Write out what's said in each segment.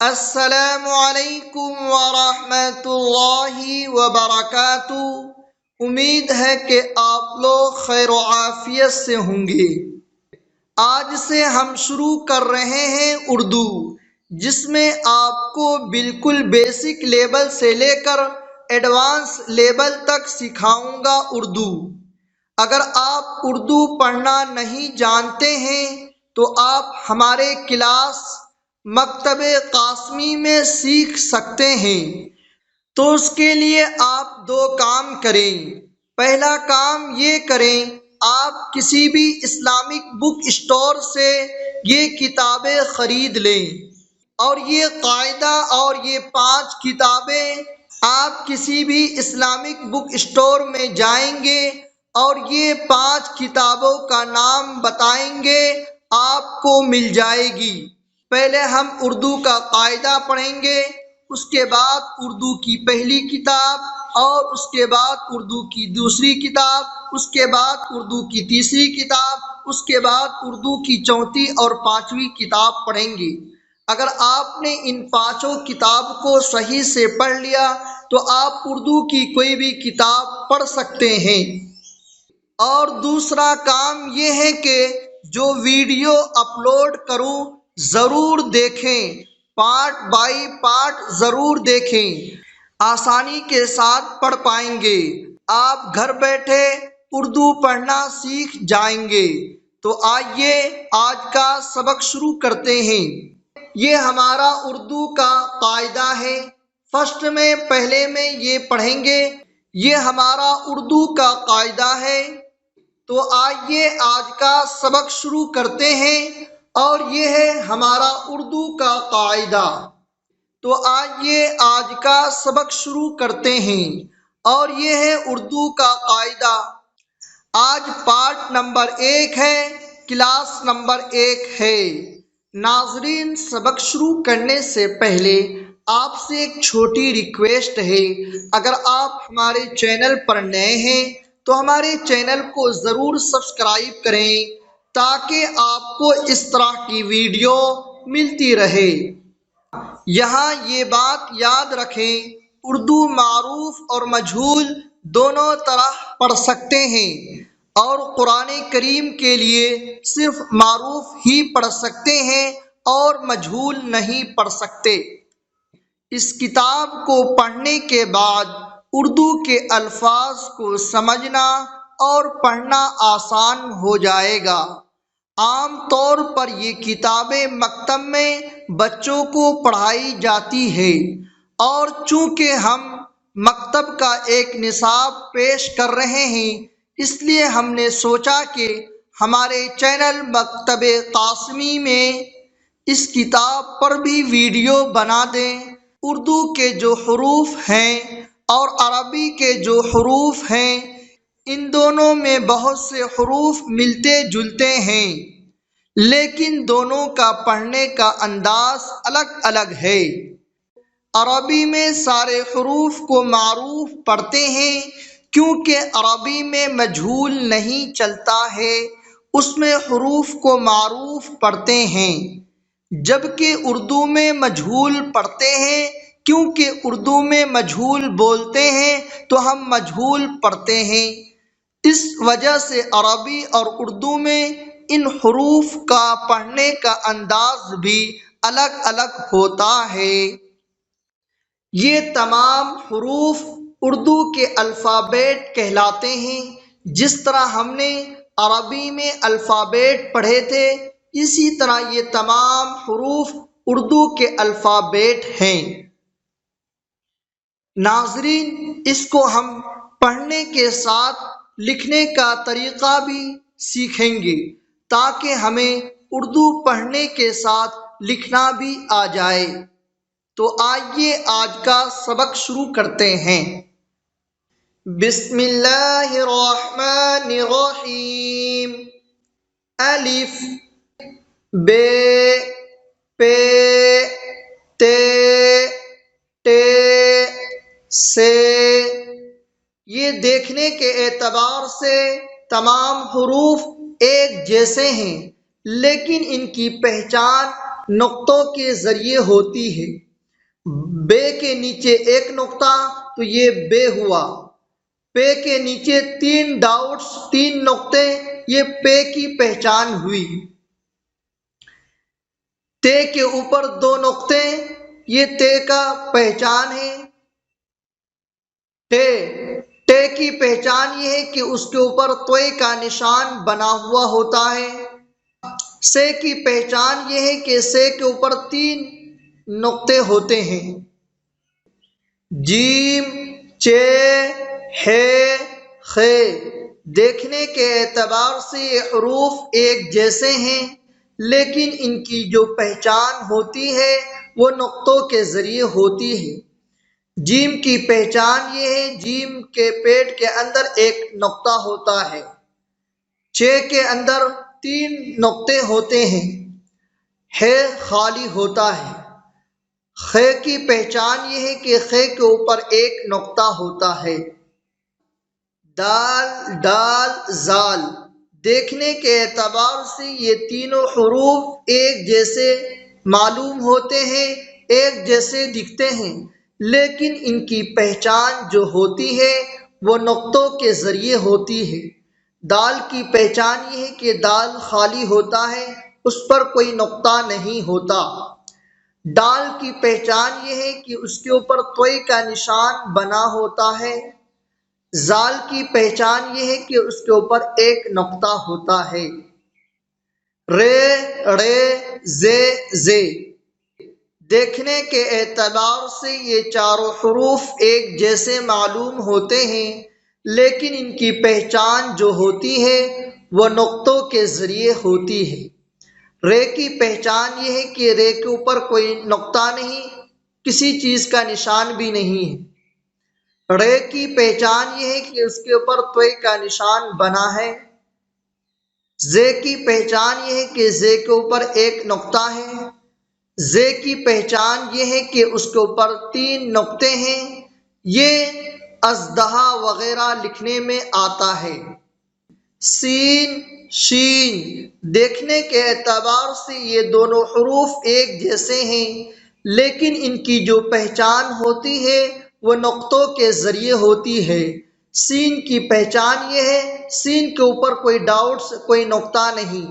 السلام علیکم ورحمۃ اللہ وبرکاتہ۔ امید ہے کہ آپ لوگ خیر و عافیت سے ہوں گے۔ آج سے ہم شروع کر رہے ہیں اردو، جس میں آپ کو بالکل بیسک لیول سے لے کر ایڈوانس لیول تک سکھاؤں گا اردو۔ اگر آپ اردو پڑھنا نہیں جانتے ہیں تو آپ ہمارے کلاس مکتب قاسمی میں سیکھ سکتے ہیں۔ تو اس کے لیے آپ دو کام کریں۔ پہلا کام یہ کریں، آپ کسی بھی اسلامک بک اسٹور سے یہ کتابیں خرید لیں، اور یہ قاعدہ اور یہ 5 کتابیں آپ کسی بھی اسلامک بک اسٹور میں جائیں گے اور یہ 5 کتابوں کا نام بتائیں گے، آپ کو مل جائے گی۔ پہلے ہم اردو کا قاعدہ پڑھیں گے، اس کے بعد اردو کی پہلی کتاب، اور اس کے بعد اردو کی دوسری کتاب، اس کے بعد اردو کی تیسری کتاب، اس کے بعد اردو کی چوتھی اور 5ویں کتاب پڑھیں گے۔ اگر آپ نے ان 5 کتاب کو صحیح سے پڑھ لیا تو آپ اردو کی کوئی بھی کتاب پڑھ سکتے ہیں۔ اور دوسرا کام یہ ہے کہ جو ویڈیو اپلوڈ کروں ضرور دیکھیں، پارٹ بائی پارٹ ضرور دیکھیں، آسانی کے ساتھ پڑھ پائیں گے۔ آپ گھر بیٹھے اردو پڑھنا سیکھ جائیں گے۔ تو آئیے آج کا سبق شروع کرتے ہیں۔ یہ ہمارا اردو کا قاعدہ ہے۔ فرسٹ میں پہلے میں یہ پڑھیں گے، یہ ہمارا اردو کا قاعدہ ہے۔ تو آئیے آج کا سبق شروع کرتے ہیں، اور یہ ہے ہمارا اردو کا قاعدہ۔ تو آئیے آج کا سبق شروع کرتے ہیں، اور یہ ہے اردو کا قاعدہ۔ آج پارٹ نمبر 1 ہے، کلاس نمبر 1 ہے۔ ناظرین، سبق شروع کرنے سے پہلے آپ سے ایک چھوٹی ریکویسٹ ہے۔ اگر آپ ہمارے چینل پر نئے ہیں تو ہمارے چینل کو ضرور سبسکرائب کریں، تاکہ آپ کو اس طرح کی ویڈیو ملتی رہے۔ یہاں یہ بات یاد رکھیں، اردو معروف اور مجہول دونوں طرح پڑھ سکتے ہیں، اور قرآن کریم کے لیے صرف معروف ہی پڑھ سکتے ہیں اور مجہول نہیں پڑھ سکتے۔ اس کتاب کو پڑھنے کے بعد اردو کے الفاظ کو سمجھنا اور پڑھنا آسان ہو جائے گا۔ عام طور پر یہ کتابیں مکتب میں بچوں کو پڑھائی جاتی ہے، اور چونکہ ہم مکتب کا ایک نصاب پیش کر رہے ہیں، اس لیے ہم نے سوچا کہ ہمارے چینل مکتب قاسمی میں اس کتاب پر بھی ویڈیو بنا دیں۔ اردو کے جو حروف ہیں اور عربی کے جو حروف ہیں، ان دونوں میں بہت سے حروف ملتے جلتے ہیں، لیکن دونوں کا پڑھنے کا انداز الگ الگ ہے۔ عربی میں سارے حروف کو معروف پڑھتے ہیں، کیونکہ عربی میں مجہول نہیں چلتا ہے، اس میں حروف کو معروف پڑھتے ہیں، جبکہ اردو میں مجہول پڑھتے ہیں، کیونکہ اردو میں مجہول بولتے ہیں تو ہم مجہول پڑھتے ہیں۔ اس وجہ سے عربی اور اردو میں ان حروف کا پڑھنے کا انداز بھی الگ الگ ہوتا ہے۔ یہ تمام حروف اردو کے الفابیٹ کہلاتے ہیں۔ جس طرح ہم نے عربی میں الفابیٹ پڑھے تھے، اسی طرح یہ تمام حروف اردو کے الفابیٹ ہیں۔ ناظرین، اس کو ہم پڑھنے کے ساتھ لکھنے کا طریقہ بھی سیکھیں گے، تاکہ ہمیں اردو پڑھنے کے ساتھ لکھنا بھی آ جائے۔ تو آئیے آج کا سبق شروع کرتے ہیں۔ بسم اللہ الرحمن الرحیم۔ الف، بے، پے، تے، ٹے، سے۔ یہ دیکھنے کے اعتبار سے تمام حروف ایک جیسے ہیں، لیکن ان کی پہچان نقطوں کے ذریعے ہوتی ہے۔ بے کے نیچے ایک نقطہ تو یہ بے ہوا، پے کے نیچے تین ڈاؤٹس، تین نقطے، یہ پے کی پہچان ہوئی۔ تے کے اوپر دو نقطے، یہ تے کا پہچان ہے۔ ٹے ٹے کی پہچان یہ ہے کہ اس کے اوپر توئے کا نشان بنا ہوا ہوتا ہے۔ سے کی پہچان یہ ہے کہ سے کے اوپر تین نقطے ہوتے ہیں۔ جیم، چے، ہے، خے، دیکھنے کے اعتبار سے یہ حروف ایک جیسے ہیں، لیکن ان کی جو پہچان ہوتی ہے وہ نقطوں کے ذریعے ہوتی ہے۔ جیم کی پہچان یہ ہے، جیم کے پیٹ کے اندر ایک نقطہ ہوتا ہے۔ چے کے اندر تین نقطے ہوتے ہیں، ہے خالی ہوتا ہے۔ خے کی پہچان یہ ہے کہ خے کے اوپر ایک نقطہ ہوتا ہے۔ دال، ڈال، زال، دیکھنے کے اعتبار سے یہ تینوں حروف ایک جیسے معلوم ہوتے ہیں، ایک جیسے دکھتے ہیں، لیکن ان کی پہچان جو ہوتی ہے وہ نقطوں کے ذریعے ہوتی ہے۔ دال کی پہچان یہ ہے کہ دال خالی ہوتا ہے، اس پر کوئی نقطہ نہیں ہوتا۔ ڈال کی پہچان یہ ہے کہ اس کے اوپر توئی کا نشان بنا ہوتا ہے۔ زال کی پہچان یہ ہے کہ اس کے اوپر ایک نقطہ ہوتا ہے۔ رے، ڑے، زے، زے، دیکھنے کے اعتبار سے یہ چاروں حروف ایک جیسے معلوم ہوتے ہیں، لیکن ان کی پہچان جو ہوتی ہے وہ نقطوں کے ذریعے ہوتی ہے۔ رے کی پہچان یہ ہے کہ رے کے اوپر کوئی نقطہ نہیں، کسی چیز کا نشان بھی نہیں ہے۔ رے کی پہچان یہ ہے کہ اس کے اوپر توئی کا نشان بنا ہے۔ زے کی پہچان یہ ہے کہ زے کے اوپر ایک نقطہ ہے۔ زے کی پہچان یہ ہے کہ اس کے اوپر تین نقطے ہیں، یہ ازدہا وغیرہ لکھنے میں آتا ہے۔ سین، شین، دیکھنے کے اعتبار سے یہ دونوں حروف ایک جیسے ہیں، لیکن ان کی جو پہچان ہوتی ہے وہ نقطوں کے ذریعے ہوتی ہے۔ سین کی پہچان یہ ہے، سین کے اوپر کوئی ڈاؤٹس، کوئی نقطہ نہیں۔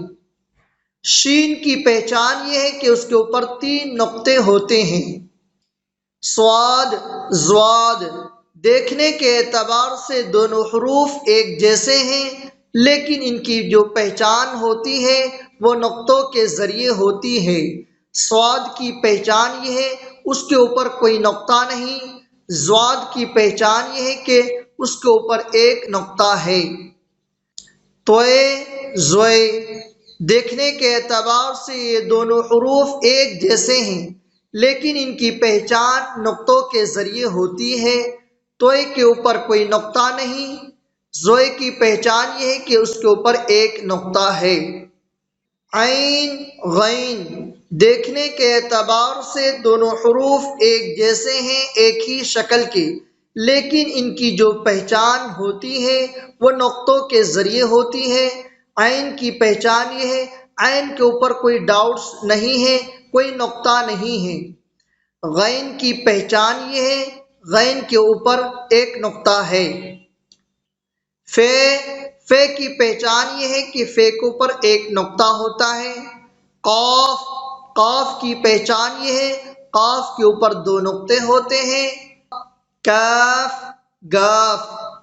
شین کی پہچان یہ ہے کہ اس کے اوپر تین نقطے ہوتے ہیں۔ سواد، زواد، دیکھنے کے اعتبار سے دونوں حروف ایک جیسے ہیں، لیکن ان کی جو پہچان ہوتی ہے وہ نقطوں کے ذریعے ہوتی ہے۔ سواد کی پہچان یہ ہے، اس کے اوپر کوئی نقطہ نہیں۔ زواد کی پہچان یہ ہے کہ اس کے اوپر ایک نقطہ ہے۔ توئے، زوئے، دیکھنے کے اعتبار سے یہ دونوں حروف ایک جیسے ہیں، لیکن ان کی پہچان نقطوں کے ذریعے ہوتی ہے۔ توئے کے اوپر کوئی نقطہ نہیں۔ زوئے کی پہچان یہ ہے کہ اس کے اوپر ایک نقطہ ہے۔ عین، غین، دیکھنے کے اعتبار سے دونوں حروف ایک جیسے ہیں، ایک ہی شکل کے، لیکن ان کی جو پہچان ہوتی ہے وہ نقطوں کے ذریعے ہوتی ہے۔ عین کی پہچان یہ ہے، عین کے اوپر کوئی ڈاؤٹس نہیں ہے، کوئی نقطہ نہیں ہے۔ غین کی پہچان یہ ہے، غین کے اوپر ایک نقطہ ہے۔ فے، فے کی پہچان یہ ہے کہ فے کے اوپر ایک نقطہ ہوتا ہے۔ قاف، قاف کی پہچان یہ ہے، قاف کے اوپر دو نقطے ہوتے ہیں۔ کاف، گاف،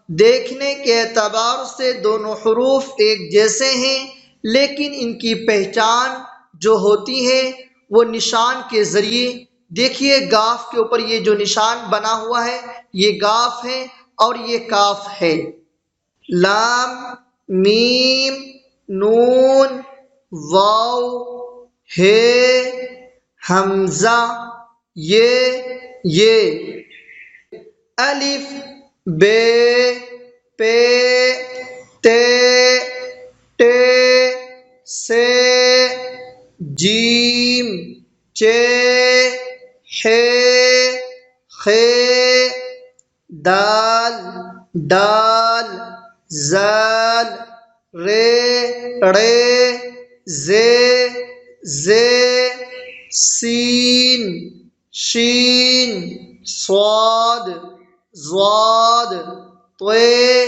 دیکھنے کے اعتبار سے دونوں حروف ایک جیسے ہیں، لیکن ان کی پہچان جو ہوتی ہے وہ نشان کے ذریعے۔ دیکھیے گاف کے اوپر یہ جو نشان بنا ہوا ہے یہ گاف ہے اور یہ کاف ہے۔ لام، میم، نون، واو، ہے، حمزہ، یہ الف، بے، پے، تے، ٹے، سے، جیم، چے، ہے، خے، دال، ڈال، زال، رے، ڑے، زے، زے، سین شین صاد ضاد طے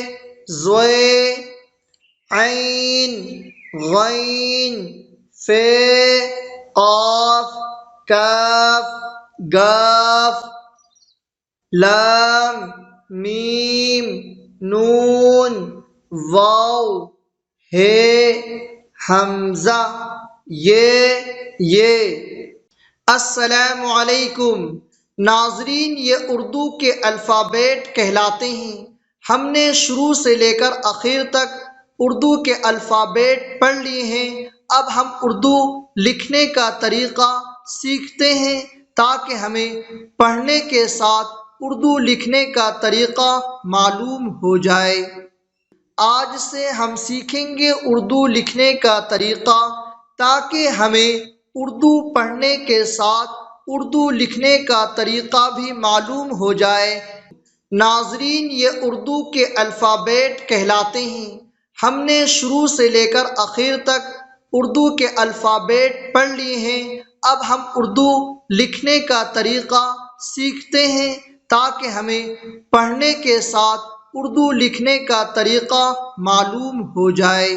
ضے عین غین فے قاف کاف گاف لام میم نون واو ہے حمزہ یہ السلام علیکم ناظرین، یہ اردو کے الفابیٹ کہلاتے ہیں۔ ہم نے شروع سے لے کر آخر تک اردو کے الفابیٹ پڑھ لیے ہیں۔ اب ہم اردو لکھنے کا طریقہ سیکھتے ہیں تاکہ ہمیں پڑھنے کے ساتھ اردو لکھنے کا طریقہ معلوم ہو جائے۔ آج سے ہم سیکھیں گے اردو لکھنے کا طریقہ تاکہ ہمیں اردو پڑھنے کے ساتھ اردو لکھنے کا طریقہ بھی معلوم ہو جائے۔ ناظرین، یہ اردو کے الفابیٹ کہلاتے ہیں۔ ہم نے شروع سے لے کر آخر تک اردو کے الفابیٹ پڑھ لیے ہیں۔ اب ہم اردو لکھنے کا طریقہ سیکھتے ہیں تاکہ ہمیں پڑھنے کے ساتھ اردو لکھنے کا طریقہ معلوم ہو جائے۔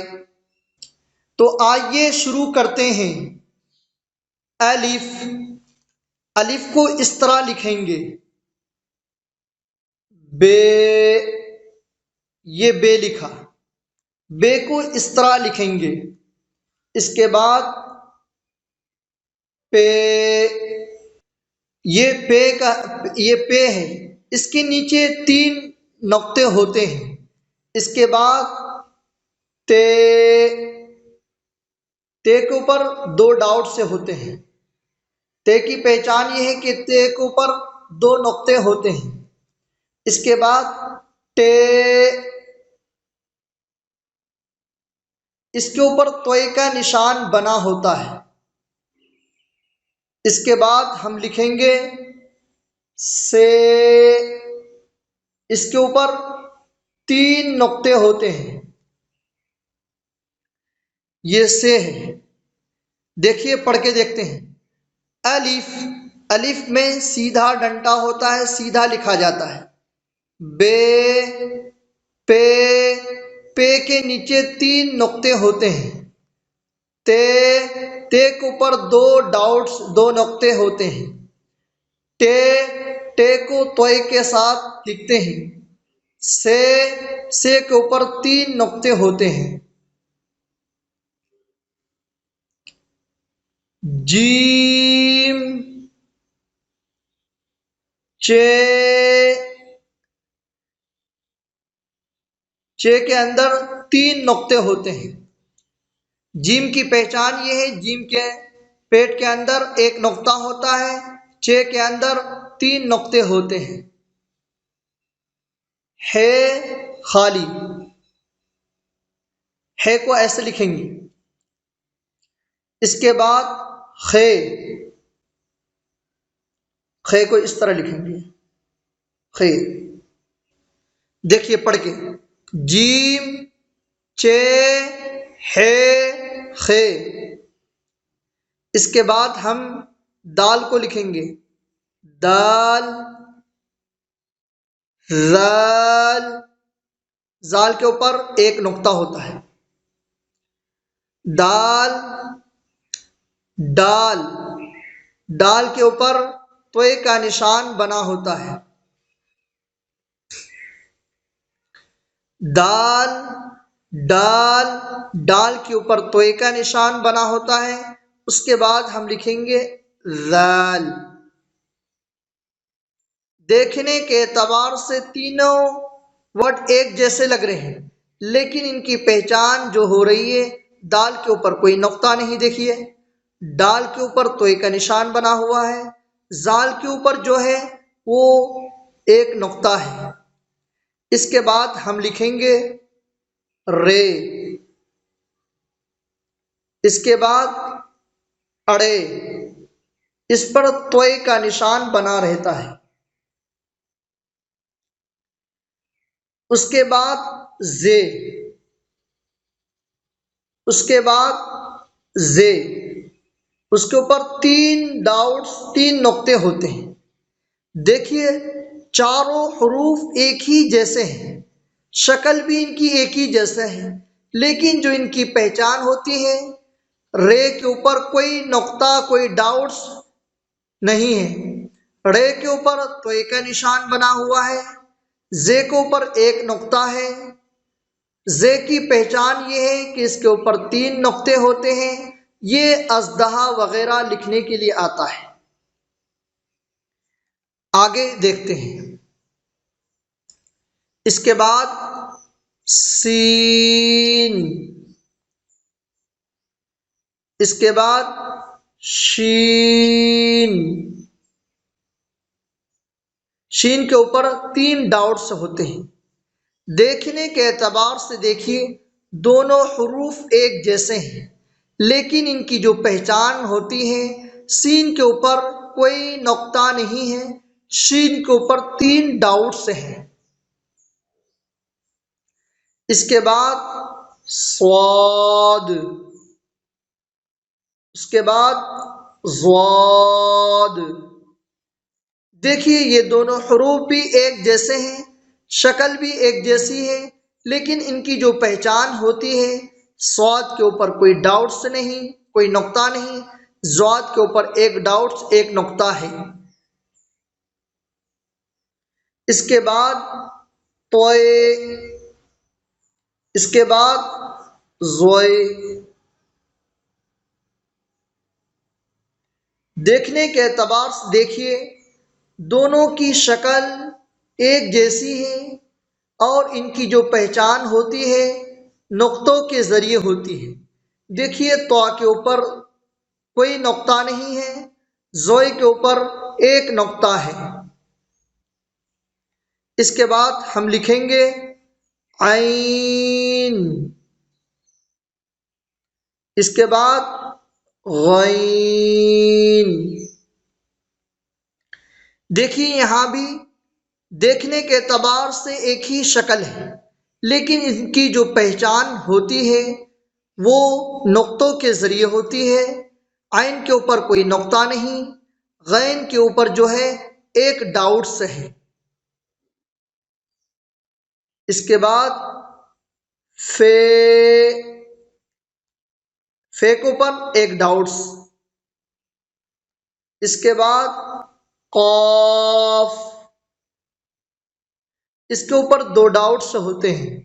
تو آئیے شروع کرتے ہیں۔ الف، الف کو اس طرح لکھیں گے بے، یہ بے لکھا۔ بے کو اس طرح لکھیں گے۔ اس کے بعد پے، یہ پے ہے، اس کے نیچے 3 نقطے ہوتے ہیں۔ اس کے بعد تے، تے کے اوپر 2 ڈاٹ سے ہوتے ہیں۔ تے کی پہچان یہ ہے کہ تے کے اوپر 2 نقطے ہوتے ہیں۔ اس کے بعد ٹے، اس کے اوپر توئے کا نشان بنا ہوتا ہے۔ اس کے بعد ہم لکھیں گے سے، اس کے اوپر 3 نقطے ہوتے ہیں۔ یہ سے ہے۔ دیکھیے پڑھ کے دیکھتے ہیں۔ الف، الف میں سیدھا ڈنڈا ہوتا ہے، سیدھا لکھا جاتا ہے۔ بے، پے، پے کے نیچے 3 نقطے ہوتے ہیں۔ تے، تے کے اوپر 2 ڈاٹس، 2 نقطے ہوتے ہیں۔ ٹے، ٹے کو توئے کے ساتھ لکھتے ہیں۔ سے کے اوپر 3 نقطے ہوتے ہیں۔ جیم، چے، چے کے اندر 3 نقطے ہوتے ہیں۔ جیم کی پہچان یہ ہے، جیم کے پیٹ کے اندر 1 نقطہ ہوتا ہے، چے کے اندر 3 نقطے ہوتے ہیں۔ ہے خالی، ہے کو ایسے لکھیں گے۔ اس کے بعد خے، خے کو اس طرح لکھیں گے خے۔ دیکھیے پڑھ کے، جیم، چے، ہے، خے۔ اس کے بعد ہم دال کو لکھیں گے دال، زال، زال کے اوپر 1 نقطہ ہوتا ہے۔ دال، ڈال، ڈال کے اوپر توئے کا نشان بنا ہوتا ہے۔ دال، ڈال، ڈال کے اوپر توئے کا نشان بنا ہوتا ہے۔ اس کے بعد ہم لکھیں گے ذال۔ دیکھنے کے اعتبار سے تینوں ورڈ ایک جیسے لگ رہے ہیں، لیکن ان کی پہچان جو ہو رہی ہے، دال کے اوپر کوئی نقطہ نہیں، دیکھیے ڈال کے اوپر توئے کا نشان بنا ہوا ہے، زال کے اوپر جو ہے وہ 1 نقطہ ہے۔ اس کے بعد ہم لکھیں گے رے۔ اس کے بعد اڑے، اس پر توئے کا نشان بنا رہتا ہے۔ اس کے بعد زے، اس کے بعد زے، اس کے اوپر تین ڈاؤٹس، تین نقطے ہوتے ہیں۔ دیکھیے چاروں حروف ایک ہی جیسے ہیں، شکل بھی ان کی ایک ہی جیسا ہے، لیکن جو ان کی پہچان ہوتی ہے، رے کے اوپر کوئی نقطہ، کوئی ڈاؤٹس نہیں ہے۔ رے کے اوپر تو ایک کا نشان بنا ہوا ہے، زے کے اوپر ایک نقطہ ہے۔ زے کی پہچان یہ ہے کہ اس کے اوپر تین نقطے ہوتے ہیں، یہ ازدہا وغیرہ لکھنے کے لیے آتا ہے۔ آگے دیکھتے ہیں۔ اس کے بعد سین، اس کے بعد شین۔ شین کے اوپر تین ڈاؤٹس ہوتے ہیں۔ دیکھنے کے اعتبار سے دیکھیے دونوں حروف ایک جیسے ہیں، لیکن ان کی جو پہچان ہوتی ہے، سین کے اوپر کوئی نقطہ نہیں ہے، شین کے اوپر تین ڈاؤٹس ہیں۔ اس کے بعد صاد، اس کے بعد ضاد۔ دیکھیے یہ دونوں حروف بھی ایک جیسے ہیں، شکل بھی ایک جیسی ہے، لیکن ان کی جو پہچان ہوتی ہے، صاد کے اوپر کوئی ڈاؤٹس نہیں، کوئی نقطہ نہیں، ضاد کے اوپر ایک ڈاؤٹس، ایک نقطہ ہے۔ اس کے بعد طوئے، اس کے بعد زوئے۔ دیکھنے کے اعتبار سے دیکھیے دونوں کی شکل ایک جیسی ہے، اور ان کی جو پہچان ہوتی ہے نقطوں کے ذریعے ہوتی ہے۔ دیکھیے طا کے اوپر کوئی نقطہ نہیں ہے، زوئے کے اوپر ایک نقطہ ہے۔ اس کے بعد ہم لکھیں گے عین، اس کے بعد غین۔ دیکھیے یہاں بھی دیکھنے کے اعتبار سے ایک ہی شکل ہے، لیکن ان کی جو پہچان ہوتی ہے وہ نقطوں کے ذریعے ہوتی ہے۔ عین کے اوپر کوئی نقطہ نہیں، غین کے اوپر جو ہے ایک ڈاؤٹس ہے۔ اس کے بعد فے، فے کے اوپر ایک ڈاؤٹس۔ اس کے بعد قاف، اس کے اوپر دو ڈاؤٹس ہوتے ہیں۔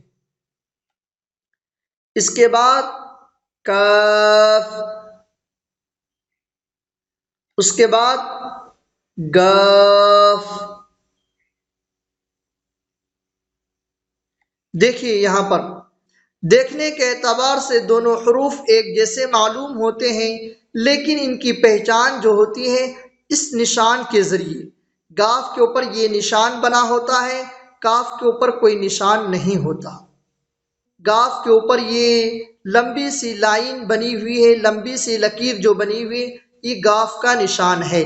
اس کے بعد کاف، اس کے بعد گاف۔ دیکھیے یہاں پر دیکھنے کے اعتبار سے دونوں حروف ایک جیسے معلوم ہوتے ہیں، لیکن ان کی پہچان جو ہوتی ہے اس نشان کے ذریعے۔ گاف کے اوپر یہ نشان بنا ہوتا ہے، کاف کے اوپر کوئی نشان نہیں ہوتا۔ گاف کے اوپر یہ لمبی سی لائن بنی ہوئی ہے، لمبی سی لکیر جو بنی ہوئی، یہ گاف کا نشان ہے۔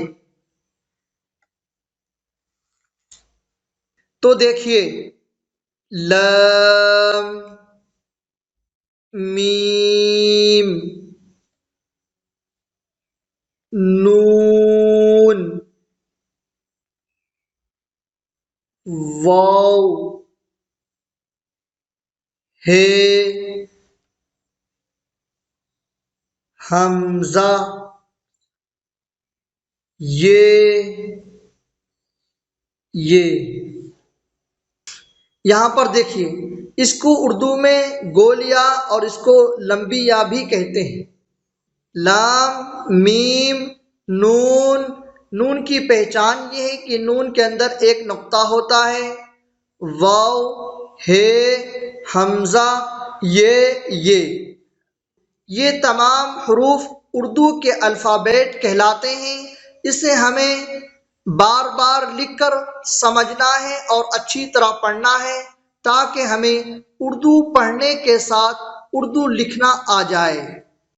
تو دیکھیے لام، میم، نون، واو، ہے، حمزہ، یہ۔ یہاں پر دیکھیے اس کو اردو میں گول یا اور اس کو لمبی یا بھی کہتے ہیں۔ لام، میم، نون۔ نون کی پہچان یہ ہے کہ نون کے اندر ایک نقطہ ہوتا ہے۔ واو، ہے، حمزہ، یہ تمام حروف اردو کے الفابیٹ کہلاتے ہیں۔ اسے ہمیں بار بار لکھ کر سمجھنا ہے اور اچھی طرح پڑھنا ہے، تاکہ ہمیں اردو پڑھنے کے ساتھ اردو لکھنا آ جائے۔